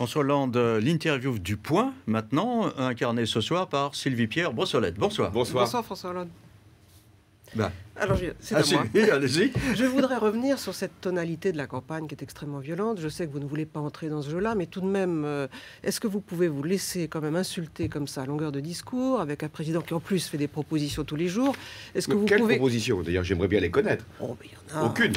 François Hollande, l'interview du Point, maintenant, incarnée ce soir par Sylvie-Pierre Brossolette. Bonsoir. Bonsoir François Hollande. Ben. Alors, c'est à moi. Sylvie, allez-y. Je voudrais revenir sur cette tonalité de la campagne qui est extrêmement violente. Je sais que vous ne voulez pas entrer dans ce jeu-là, mais tout de même, est-ce que vous pouvez vous laisser quand même insulter comme ça à longueur de discours, avec un président qui en plus fait des propositions tous les jours? Est-ce que vous quelles pouvez... propositions? D'ailleurs, j'aimerais bien les connaître. Oh, mais il y en a. Aucune.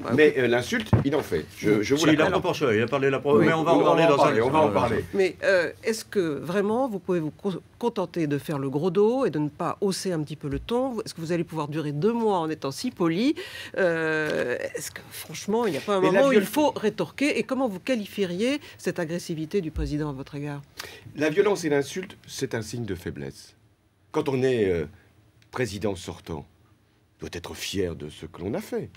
Bah, Mais l'insulte, il en fait. Je vous Si, il a l'accorde. proportionné, il a parlé de la Oui, mais on va en parler dans un On va en parler. Mais est-ce que vraiment vous pouvez vous contenter de faire le gros dos et de ne pas hausser un petit peu le ton? Est-ce que vous allez pouvoir durer 2 mois en étant si poli? Est-ce que franchement, il n'y a pas un moment où il faut rétorquer? Et comment vous qualifieriez cette agressivité du président à votre égard? La violence et l'insulte, c'est un signe de faiblesse. Quand on est président sortant, on doit être fier de ce que l'on a fait.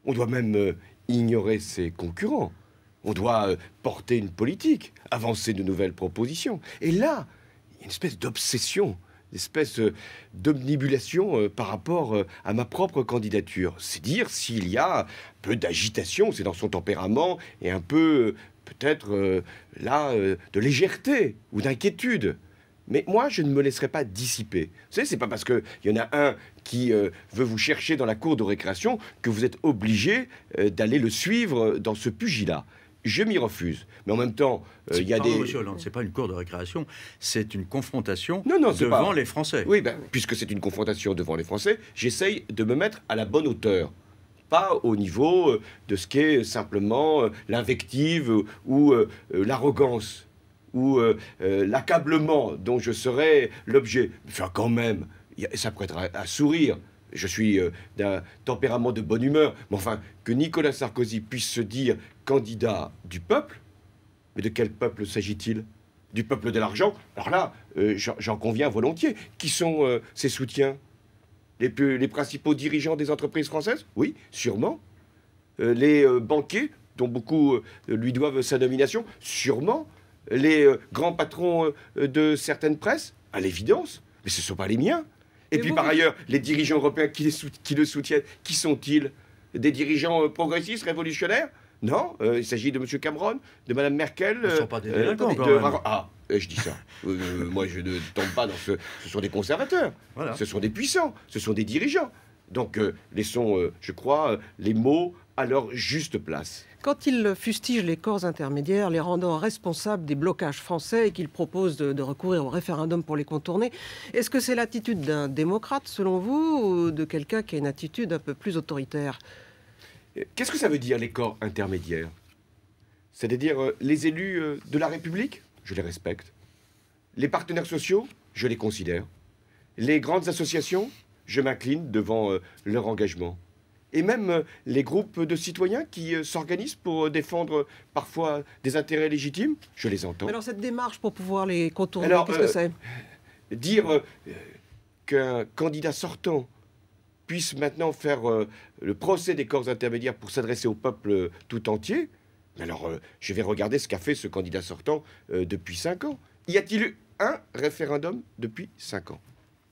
On doit même ignorer ses concurrents. On doit porter une politique, avancer de nouvelles propositions. Et là, il y a une espèce d'obsession, une espèce d'omnibulation par rapport à ma propre candidature. C'est dire s'il y a un peu d'agitation, c'est dans son tempérament, et un peu, peut-être, de légèreté ou d'inquiétude. Mais moi, je ne me laisserai pas dissiper. Vous savez, c'est pas parce qu'il y en a un qui veut vous chercher dans la cour de récréation que vous êtes obligé d'aller le suivre dans ce pugilat. Je m'y refuse. Mais en même temps, il y a des... Monsieur Hollande, c'est pas une cour de récréation, c'est une confrontation c'est devant pas... les Français. Oui, puisque c'est une confrontation devant les Français, j'essaye de me mettre à la bonne hauteur. Pas au niveau de ce qu'est simplement l'invective ou l'arrogance ou l'accablement dont je serais l'objet. Enfin, quand même, ça prêtera à sourire. Je suis d'un tempérament de bonne humeur. Mais enfin, que Nicolas Sarkozy puisse se dire candidat du peuple, mais de quel peuple s'agit-il? Du peuple de l'argent? Alors là, j'en conviens volontiers. Qui sont ses soutiens? Les principaux dirigeants des entreprises françaises? Oui, sûrement. Les banquiers, dont beaucoup lui doivent sa nomination? Sûrement. Les grands patrons de certaines presses? À l'évidence. Mais ce ne sont pas les miens. Et puis par ailleurs, les dirigeants européens qui le soutiennent, qui sont-ils? Des dirigeants progressistes, révolutionnaires? Non, il s'agit de M. Cameron, de Mme Merkel. Ce ne sont pas des délinquants, quand même. Ah, je dis ça. Moi, je ne tombe pas dans ce... Ce sont des conservateurs. Voilà. Ce sont des puissants. Ce sont des dirigeants. Donc, laissons, je crois, les mots à leur juste place. Quand il fustige les corps intermédiaires, les rendant responsables des blocages français et qu'il propose de recourir au référendum pour les contourner, est-ce que c'est l'attitude d'un démocrate, selon vous, ou de quelqu'un qui a une attitude un peu plus autoritaire? Qu'est-ce que ça veut dire, les corps intermédiaires? C'est-à-dire les élus de la République? Je les respecte. Les partenaires sociaux? Je les considère. Les grandes associations? Je m'incline devant leur engagement. Et même les groupes de citoyens qui s'organisent pour défendre parfois des intérêts légitimes, je les entends. Mais alors cette démarche pour pouvoir les contourner, qu'est-ce que c'est? Dire qu'un candidat sortant puisse maintenant faire le procès des corps intermédiaires pour s'adresser au peuple tout entier, alors je vais regarder ce qu'a fait ce candidat sortant depuis 5 ans. Y a-t-il eu un référendum depuis 5 ans?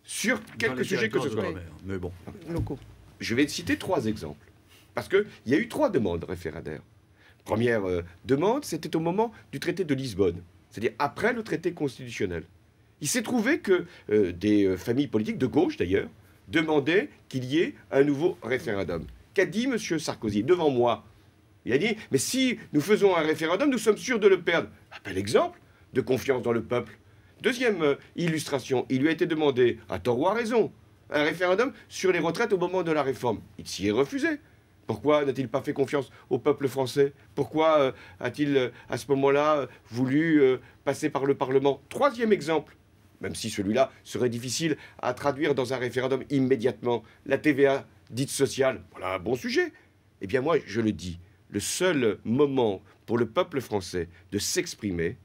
Sur quelque sujet que ce soit. Mais bon. Locaux. Je vais citer 3 exemples. Parce qu'il y a eu 3 demandes référendaires. Première demande, c'était au moment du traité de Lisbonne, c'est-à-dire après le traité constitutionnel. Il s'est trouvé que des familles politiques, de gauche d'ailleurs, demandaient qu'il y ait un nouveau référendum. Qu'a dit M. Sarkozy devant moi? Il a dit, mais si nous faisons un référendum, nous sommes sûrs de le perdre. Bel exemple de confiance dans le peuple. Deuxième illustration, il lui a été demandé, à tort ou à raison, un référendum sur les retraites au moment de la réforme. Il s'y est refusé. Pourquoi n'a-t-il pas fait confiance au peuple français? Pourquoi a-t-il, à ce moment-là, voulu passer par le Parlement? Troisième exemple, même si celui-là serait difficile à traduire dans un référendum immédiatement, la TVA dite sociale. Voilà un bon sujet. Eh bien moi, je le dis, le seul moment pour le peuple français de s'exprimer,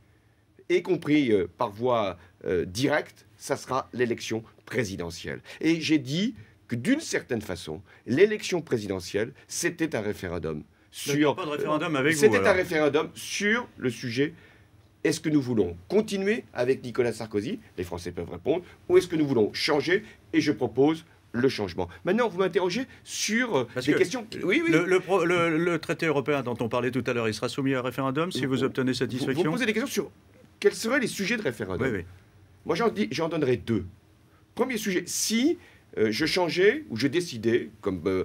y compris par voie directe, ça sera l'élection présidentielle. Et j'ai dit que d'une certaine façon, l'élection présidentielle, c'était un référendum. Pas de référendum avec vous. C'était un référendum sur le sujet. Est-ce que nous voulons continuer avec Nicolas Sarkozy? Les Français peuvent répondre. Ou est-ce que nous voulons changer? Et je propose le changement. Maintenant, vous m'interrogez sur des questions... Oui, oui. Le traité européen dont on parlait tout à l'heure, il sera soumis à référendum si vous obtenez satisfaction? Vous posez des questions sur quels seraient les sujets de référendum. Oui, oui. Moi, j'en donnerai deux. Premier sujet, si je changeais ou je décidais, comme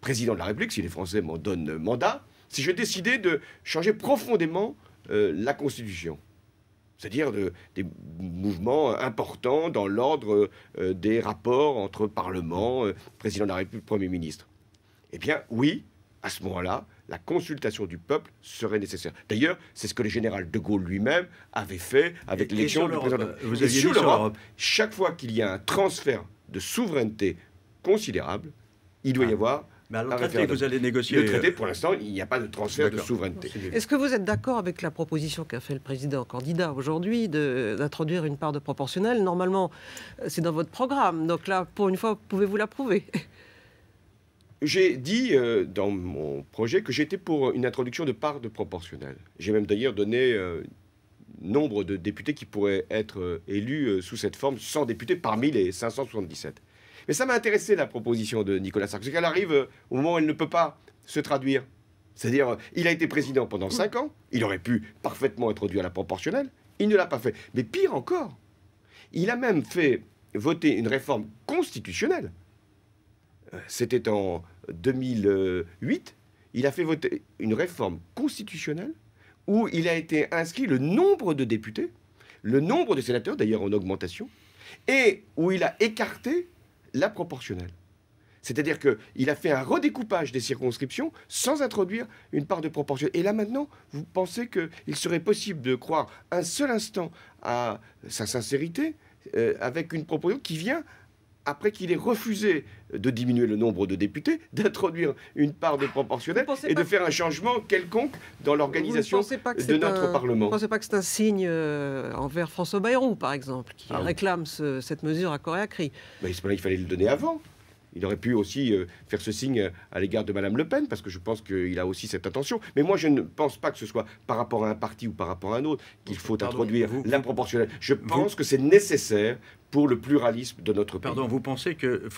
président de la République, si les Français m'en donnent mandat, si je décidais de changer profondément la Constitution, c'est-à-dire des mouvements importants dans l'ordre des rapports entre Parlement, président de la République, Premier ministre. Eh bien, oui, à ce moment-là, la consultation du peuple serait nécessaire. D'ailleurs, c'est ce que le général de Gaulle lui-même avait fait avec l'élection du président. Vous aviez sur dit l'Europe, chaque fois qu'il y a un transfert de souveraineté considérable, il doit y avoir mais alors, un référendum. Vous allez négocier... Le traité, pour l'instant, il n'y a pas de transfert de souveraineté. Est-ce que vous êtes d'accord avec la proposition qu'a fait le président candidat aujourd'hui d'introduire une part de proportionnel? Normalement, c'est dans votre programme. Donc là, pour une fois, pouvez-vous l'approuver? J'ai dit dans mon projet que j'étais pour une introduction de part de proportionnel. J'ai même d'ailleurs donné nombre de députés qui pourraient être élus sous cette forme, 100 députés parmi les 577. Mais ça m'a intéressé, la proposition de Nicolas Sarkozy, qu'elle arrive au moment où elle ne peut pas se traduire. C'est-à-dire, il a été président pendant 5 ans, il aurait pu parfaitement introduire la proportionnelle, il ne l'a pas fait. Mais pire encore, il a même fait voter une réforme constitutionnelle. C'était en 2008, il a fait voter une réforme constitutionnelle où il a été inscrit le nombre de députés, le nombre de sénateurs, d'ailleurs en augmentation, et où il a écarté la proportionnelle. C'est-à-dire qu'il a fait un redécoupage des circonscriptions sans introduire une part de proportionnelle. Et là maintenant, vous pensez qu'il serait possible de croire un seul instant à sa sincérité avec une proposition qui vient après qu'il ait refusé de diminuer le nombre de députés, d'introduire une part de proportionnelle et de faire un changement quelconque dans l'organisation de notre Parlement. Vous ne pensez pas que c'est un signe envers François Bayrou, par exemple, qui réclame cette mesure à corps et à cri? Mais il fallait le donner avant. Il aurait pu aussi faire ce signe à l'égard de Mme Le Pen, parce que je pense qu'il a aussi cette intention. Mais moi, je ne pense pas que ce soit par rapport à un parti ou par rapport à un autre qu'il faut introduire la proportionnelle. Je pense que c'est nécessaire pour le pluralisme de notre pays. Pardon, vous pensez que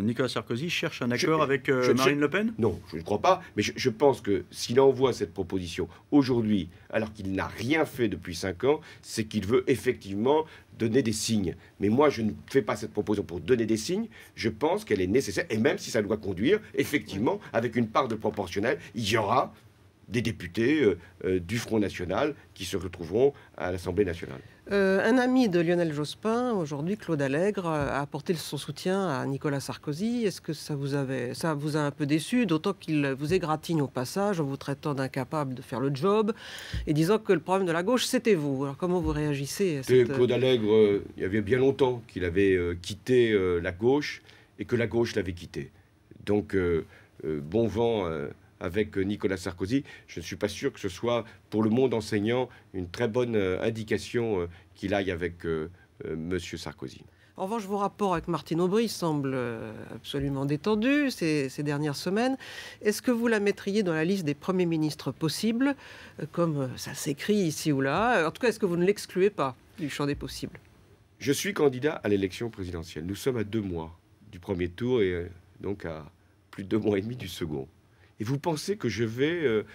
Nicolas Sarkozy cherche un accord avec Marine Le Pen? Non, je ne crois pas. Mais je pense que s'il envoie cette proposition aujourd'hui, alors qu'il n'a rien fait depuis 5 ans, c'est qu'il veut effectivement donner des signes. Mais moi, je ne fais pas cette proposition pour donner des signes. Je pense qu'elle est nécessaire. Et même si ça doit conduire, effectivement, avec une part de proportionnelle, il y aura des députés du Front National qui se retrouveront à l'Assemblée nationale. Un ami de Lionel Jospin, aujourd'hui, Claude Allègre, a apporté son soutien à Nicolas Sarkozy. Est-ce que ça vous a un peu déçu, d'autant qu'il vous égratigne au passage en vous traitant d'incapable de faire le job et disant que le problème de la gauche, c'était vous? Alors comment vous réagissez à cette... Claude Allègre, il y avait bien longtemps qu'il avait quitté la gauche et que la gauche l'avait quitté. Donc, bon vent... avec Nicolas Sarkozy, je ne suis pas sûr que ce soit pour le monde enseignant une très bonne indication qu'il aille avec M. Sarkozy. En revanche, vos rapports avec Martine Aubry semblent absolument détendus ces dernières semaines. Est-ce que vous la mettriez dans la liste des premiers ministres possibles, comme ça s'écrit ici ou là? En tout cas, est-ce que vous ne l'excluez pas du champ des possibles? Je suis candidat à l'élection présidentielle. Nous sommes à 2 mois du premier tour et donc à plus de 2 mois et demi du second. Et vous pensez que je vais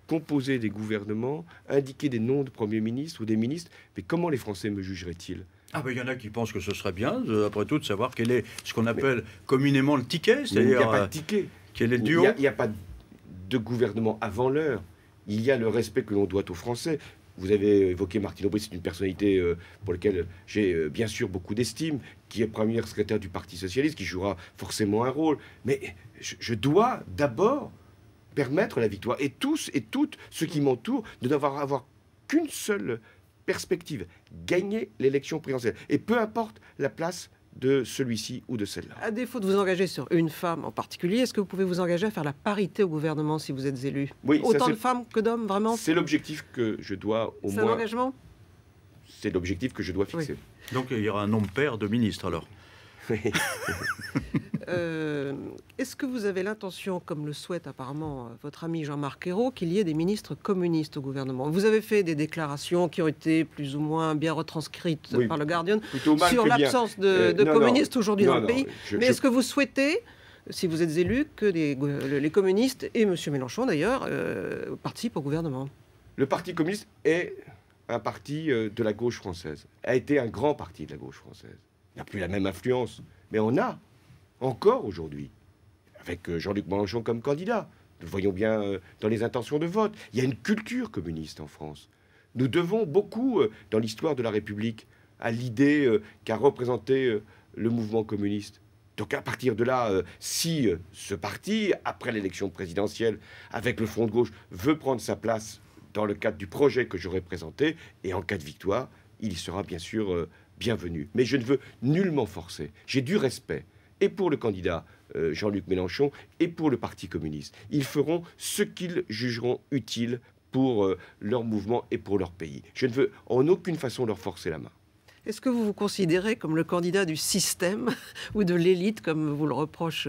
composer des gouvernements, indiquer des noms de premiers ministres ou des ministres? Mais comment les Français me jugeraient-ils? Ah ben il y en a qui pensent que ce serait bien, après tout, de savoir quel est ce qu'on appelle communément le ticket. C'est-à-dire, il n'y a pas de ticket. Quel est le duo? Il n'y a pas de gouvernement avant l'heure. Il y a le respect que l'on doit aux Français. Vous avez évoqué Martine Aubry, c'est une personnalité pour laquelle j'ai bien sûr beaucoup d'estime, qui est première secrétaire du Parti Socialiste, qui jouera forcément un rôle. Mais je dois d'abord permettre la victoire. Et tous et toutes ceux qui m'entourent ne doivent avoir qu'une seule perspective, gagner l'élection présidentielle. Et peu importe la place de celui-ci ou de celle-là. À défaut de vous engager sur une femme en particulier, est-ce que vous pouvez vous engager à faire la parité au gouvernement si vous êtes élu? Oui, autant de femmes que d'hommes, vraiment? C'est l'objectif que je dois au moins... C'est un engagement? C'est l'objectif que je dois fixer. Oui. Donc il y aura un nombre pair de ministres alors. est-ce que vous avez l'intention, comme le souhaite apparemment votre ami Jean-Marc Ayrault, qu'il y ait des ministres communistes au gouvernement? Vous avez fait des déclarations qui ont été plus ou moins bien retranscrites par le Guardian sur l'absence de communistes aujourd'hui dans le pays. Mais est-ce que vous souhaitez, si vous êtes élu, que les communistes, et M. Mélenchon d'ailleurs, participent au gouvernement? Le Parti communiste est un parti de la gauche française, a été un grand parti de la gauche française. Il n'a plus la même influence, mais on a encore aujourd'hui, avec Jean-Luc Mélenchon comme candidat. Nous le voyons bien dans les intentions de vote. Il y a une culture communiste en France. Nous devons beaucoup, dans l'histoire de la République, à l'idée qu'a représentée le mouvement communiste. Donc à partir de là, si ce parti, après l'élection présidentielle, avec le Front de gauche, veut prendre sa place dans le cadre du projet que j'aurais présenté, et en cas de victoire, il y sera bien sûr bienvenu. Mais je ne veux nullement forcer. J'ai du respect, et pour le candidat Jean-Luc Mélenchon, et pour le Parti communiste. Ils feront ce qu'ils jugeront utile pour leur mouvement et pour leur pays. Je ne veux en aucune façon leur forcer la main. Est-ce que vous vous considérez comme le candidat du système ou de l'élite, comme vous le reproche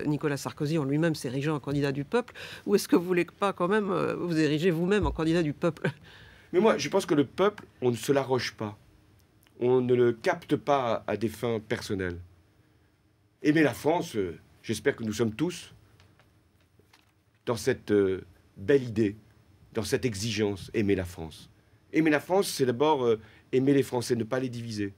Nicolas Sarkozy en lui-même s'érigeant en candidat du peuple, ou est-ce que vous voulez pas quand même vous ériger vous-même en candidat du peuple? Mais moi, je pense que le peuple, on ne se l'arroge pas. On ne le capte pas à des fins personnelles. Aimer la France, j'espère que nous sommes tous dans cette belle idée, dans cette exigence, aimer la France. Aimer la France, c'est d'abord aimer les Français, ne pas les diviser.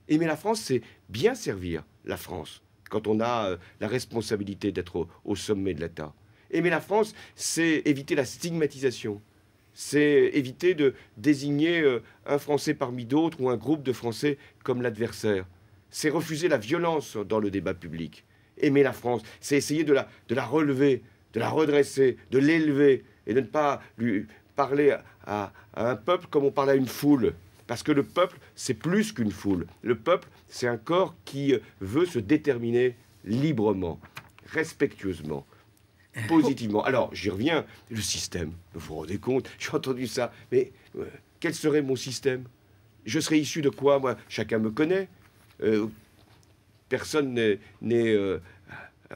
Aimer la France, c'est bien servir la France, quand on a la responsabilité d'être au sommet de l'État. Aimer la France, c'est éviter la stigmatisation. C'est éviter de désigner un Français parmi d'autres ou un groupe de Français comme l'adversaire. C'est refuser la violence dans le débat public. Aimer la France, c'est essayer de la relever, de la redresser, de l'élever, et de ne pas lui parler à un peuple comme on parle à une foule. Parce que le peuple, c'est plus qu'une foule. Le peuple, c'est un corps qui veut se déterminer librement, respectueusement, positivement. Alors, j'y reviens, le système, vous vous rendez compte, j'ai entendu ça, mais quel serait mon système? Je serais issu de quoi, moi? Chacun me connaît. Personne n'est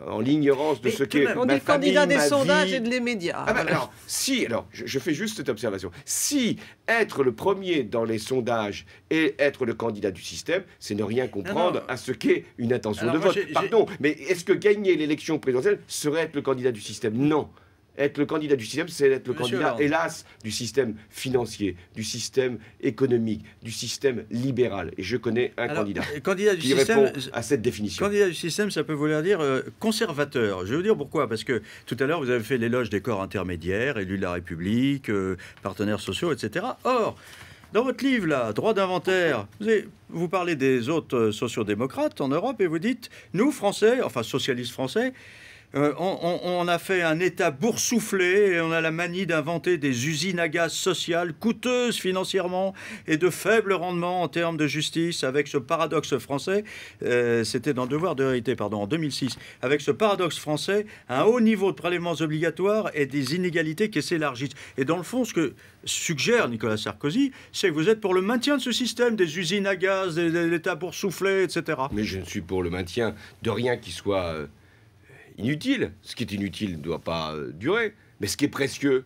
en l'ignorance de ce qu'est ma famille, on est candidat des sondages vie. Et des médias. Ah ben alors, je fais juste cette observation. Si être le premier dans les sondages et être le candidat du système, c'est ne rien comprendre à ce qu'est une intention de vote. Pardon, mais est-ce que gagner l'élection présidentielle serait être le candidat du système? Non. Être le candidat du système, c'est être le candidat, hélas, du système financier, du système économique, du système libéral. Et je connais un candidat qui répond à cette définition. Candidat du système, ça peut vouloir dire conservateur. Je vais vous dire pourquoi. Parce que tout à l'heure, vous avez fait l'éloge des corps intermédiaires, élus de la République, partenaires sociaux, etc. Or, dans votre livre, là, Droit d'inventaire, vous parlez des autres sociodémocrates en Europe et vous dites, nous, Français, enfin socialistes français, on a fait un État boursouflé et on a la manie d'inventer des usines à gaz sociales coûteuses financièrement et de faible rendement en termes de justice, avec ce paradoxe français, c'était dans Devoir de vérité, pardon, en 2006, avec ce paradoxe français, un haut niveau de prélèvements obligatoires et des inégalités qui s'élargissent. Et dans le fond, ce que suggère Nicolas Sarkozy, c'est que vous êtes pour le maintien de ce système, des usines à gaz, de l'État boursouflé, etc. Mais je ne suis pour le maintien de rien qui soit inutile. Ce qui est inutile ne doit pas durer. Mais ce qui est précieux,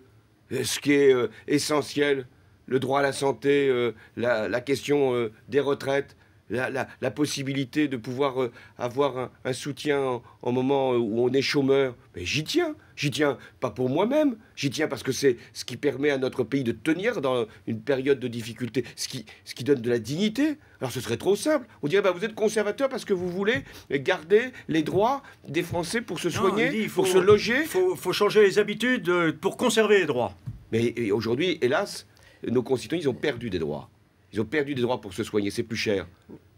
ce qui est essentiel, le droit à la santé, la question des retraites, la possibilité de pouvoir avoir un soutien en moment où on est chômeur, mais j'y tiens. J'y tiens pas pour moi-même, j'y tiens parce que c'est ce qui permet à notre pays de tenir dans une période de difficulté, ce qui donne de la dignité. Alors ce serait trop simple. On dirait, vous êtes conservateur parce que vous voulez garder les droits des Français pour se soigner, pour se loger. Il faut changer les habitudes pour conserver les droits. Mais aujourd'hui, hélas, nos concitoyens, ils ont perdu des droits. Ils ont perdu des droits pour se soigner, c'est plus cher.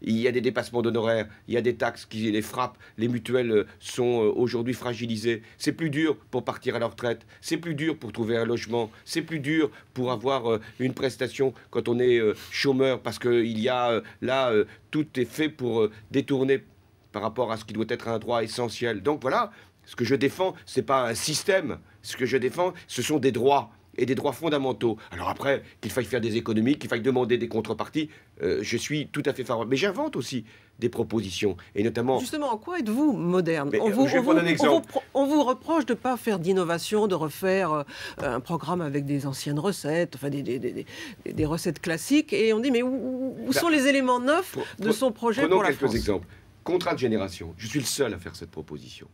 Il y a des dépassements d'honoraires, il y a des taxes qui les frappent, les mutuelles sont aujourd'hui fragilisées. C'est plus dur pour partir à la retraite, c'est plus dur pour trouver un logement, c'est plus dur pour avoir une prestation quand on est chômeur, parce qu'il y a là, tout est fait pour détourner par rapport à ce qui doit être un droit essentiel. Donc voilà, ce que je défends, ce n'est pas un système, ce que je défends, ce sont des droits. et des droits fondamentaux. Alors après, qu'il faille faire des économies, qu'il faille demander des contreparties, je suis tout à fait favorable. Mais j'invente aussi des propositions, et notamment... Justement, en quoi êtes-vous moderne? Mais, je vais prendre un exemple. On vous reproche de ne pas faire d'innovation, de refaire un programme avec des anciennes recettes, enfin des recettes classiques, et on dit, mais où sont les éléments neufs de son projet pour la France? Prenons quelques exemples. Contrat de génération. Je suis le seul à faire cette proposition.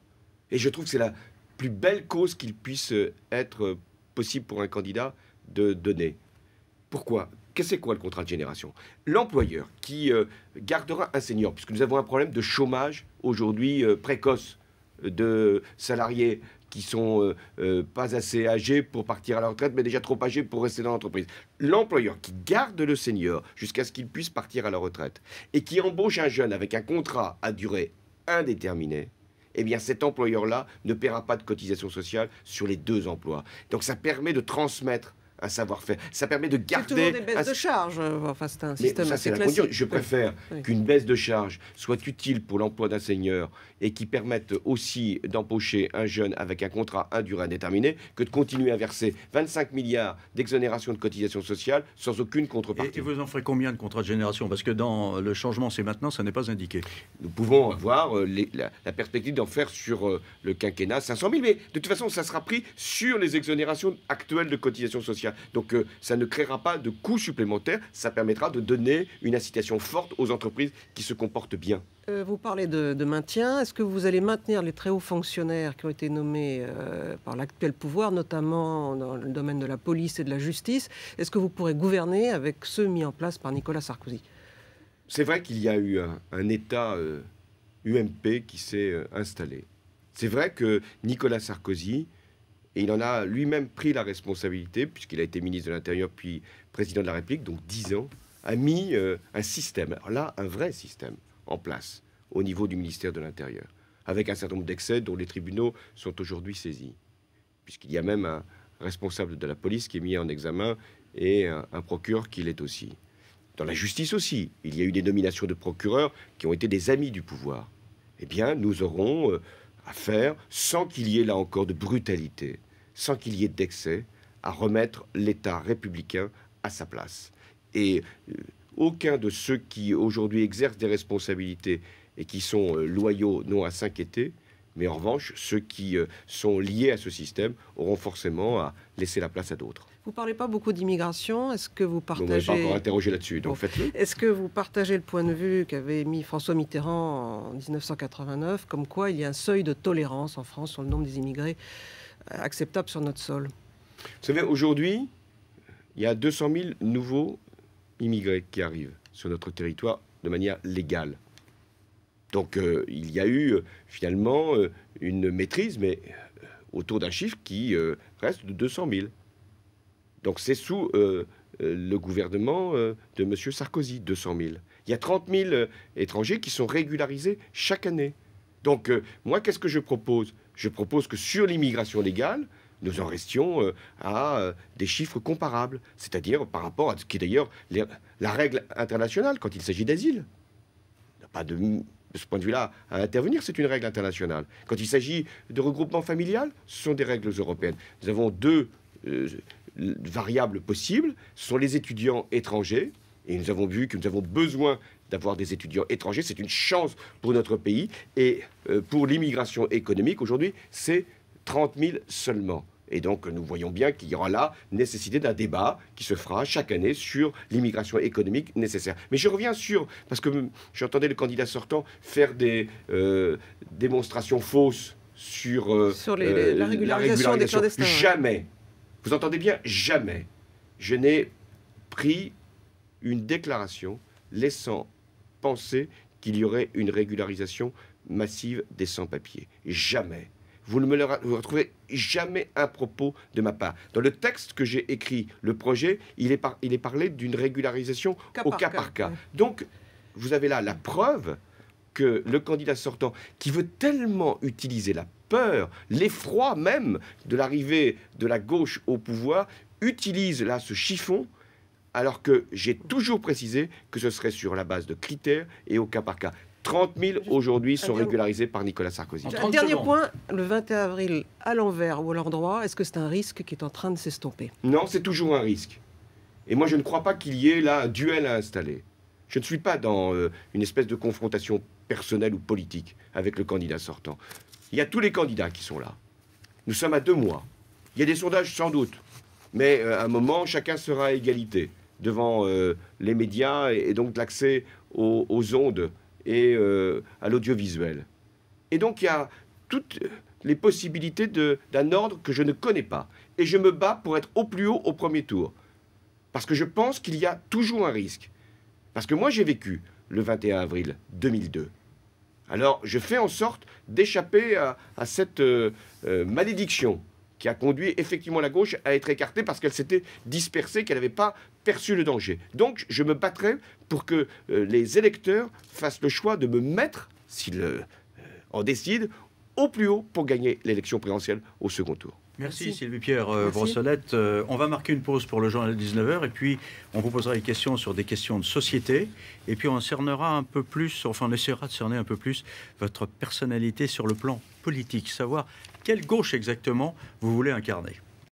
Et je trouve que c'est la plus belle cause qu'il puisse être possible pour un candidat de donner. Pourquoi? Qu'est-ce que c'est quoi le contrat de génération? L'employeur qui gardera un senior, puisque nous avons un problème de chômage aujourd'hui précoce de salariés qui sont pas assez âgés pour partir à la retraite, mais déjà trop âgés pour rester dans l'entreprise. L'employeur qui garde le senior jusqu'à ce qu'il puisse partir à la retraite et qui embauche un jeune avec un contrat à durée indéterminée, eh bien cet employeur-là ne paiera pas de cotisation sociale sur les 2 emplois. Donc ça permet de transmettre un savoir-faire. Ça permet de garder... C'est toujours des baisses de charges. Enfin, c'est un système assez classique. Je préfère qu'une baisse de charge soit utile pour l'emploi d'un senior et qui permette aussi d'embaucher un jeune avec un contrat à durée indéterminée que de continuer à verser 25 milliards d'exonération de cotisations sociales sans aucune contrepartie. Et vous en ferez combien de contrats de génération? Parce que dans le changement, c'est maintenant, ça n'est pas indiqué. Nous pouvons avoir la perspective d'en faire sur le quinquennat 500 000, mais de toute façon, ça sera pris sur les exonérations actuelles de cotisations sociales. Donc ça ne créera pas de coûts supplémentaires, ça permettra de donner une incitation forte aux entreprises qui se comportent bien. Vous parlez de maintien. Est-ce que vous allez maintenir les très hauts fonctionnaires qui ont été nommés par l'actuel pouvoir, notamment dans le domaine de la police et de la justice? Est-ce que vous pourrez gouverner avec ceux mis en place par Nicolas Sarkozy? C'est vrai qu'il y a eu un État UMP qui s'est installé. C'est vrai que Nicolas Sarkozy, et il en a lui-même pris la responsabilité, puisqu'il a été ministre de l'Intérieur puis président de la République, donc 10 ans, a mis un système, alors là, un vrai système, en place, au niveau du ministère de l'Intérieur, avec un certain nombre d'excès dont les tribunaux sont aujourd'hui saisis, puisqu'il y a même un responsable de la police qui est mis en examen et un procureur qui l'est aussi. Dans la justice aussi, il y a eu des nominations de procureurs qui ont été des amis du pouvoir. Eh bien, nous aurons à faire, sans qu'il y ait là encore de brutalité, sans qu'il y ait d'excès, à remettre l'État républicain à sa place. Et aucun de ceux qui aujourd'hui exercent des responsabilités et qui sont loyaux n'ont à s'inquiéter, mais en revanche, ceux qui sont liés à ce système auront forcément à laisser la place à d'autres. Vous ne parlez pas beaucoup d'immigration. Est-ce que vous partagez... On ne m'avez pas encore interrogé là-dessus, donc faites-le. Est-ce que vous partagez le point de vue qu'avait mis François Mitterrand en 1989, comme quoi il y a un seuil de tolérance en France sur le nombre des immigrés acceptables sur notre sol? Vous savez, aujourd'hui, il y a 200 000 nouveaux immigrés qui arrivent sur notre territoire de manière légale. Donc il y a eu finalement une maîtrise, mais autour d'un chiffre qui reste de 200 000. Donc c'est sous le gouvernement de M. Sarkozy, 200 000. Il y a 30 000 étrangers qui sont régularisés chaque année. Donc moi, qu'est-ce que je propose? Je propose que sur l'immigration légale, nous en restions à des chiffres comparables, c'est-à-dire par rapport à ce qui est d'ailleurs la règle internationale quand il s'agit d'asile. Il n'y a pas de ce point de vue-là à intervenir, c'est une règle internationale. Quand il s'agit de regroupement familial, ce sont des règles européennes. Nous avons 2 variables possibles, ce sont les étudiants étrangers, et nous avons vu que nous avons besoin d'avoir des étudiants étrangers, c'est une chance pour notre pays, et pour l'immigration économique, aujourd'hui, c'est 30 000 seulement. Et donc, nous voyons bien qu'il y aura là nécessité d'un débat qui se fera chaque année sur l'immigration économique nécessaire. Mais je reviens parce que j'entendais le candidat sortant faire des démonstrations fausses sur la régularisation des clandestins. Jamais, vous entendez bien, jamais, je n'ai pris une déclaration laissant penser qu'il y aurait une régularisation massive des sans-papiers. Jamais. Vous ne me retrouvez jamais un propos de ma part. Dans le texte que j'ai écrit, le projet, il est parlé d'une régularisation au cas par cas. Donc, vous avez là la preuve que le candidat sortant, qui veut tellement utiliser la peur, l'effroi même de l'arrivée de la gauche au pouvoir, utilise là ce chiffon, alors que j'ai toujours précisé que ce serait sur la base de critères et au cas par cas. 30 000 aujourd'hui sont Un dernier- régularisés par Nicolas Sarkozy. En Un 30 dernier secondes. point, le 21 avril, à l'envers ou à l'endroit, est-ce que c'est un risque qui est en train de s'estomper? Non, c'est toujours un risque. Et moi, je ne crois pas qu'il y ait là un duel à installer. Je ne suis pas dans une espèce de confrontation personnelle ou politique avec le candidat sortant. Il y a tous les candidats qui sont là. Nous sommes à 2 mois. Il y a des sondages sans doute. Mais à un moment, chacun sera à égalité devant les médias et donc l'accès aux ondes et à l'audiovisuel. Et donc, il y a toutes les possibilités d'un ordre que je ne connais pas. Et je me bats pour être au plus haut au premier tour. Parce que je pense qu'il y a toujours un risque. Parce que moi, j'ai vécu le 21 avril 2002. Alors, je fais en sorte d'échapper à cette malédiction qui a conduit effectivement la gauche à être écartée parce qu'elle s'était dispersée, qu'elle n'avait pas perçu le danger. Donc, je me battrai pour que les électeurs fassent le choix de me mettre, s'ils en décident, au plus haut pour gagner l'élection présidentielle au second tour. Merci Merci. Sylvie-Pierre Merci. Brossolette. On va marquer une pause pour le journal de 19h et puis on vous posera des questions sur des questions de société et puis on cernera un peu plus, enfin on essaiera de cerner un peu plus votre personnalité sur le plan politique, savoir quelle gauche exactement vous voulez incarner.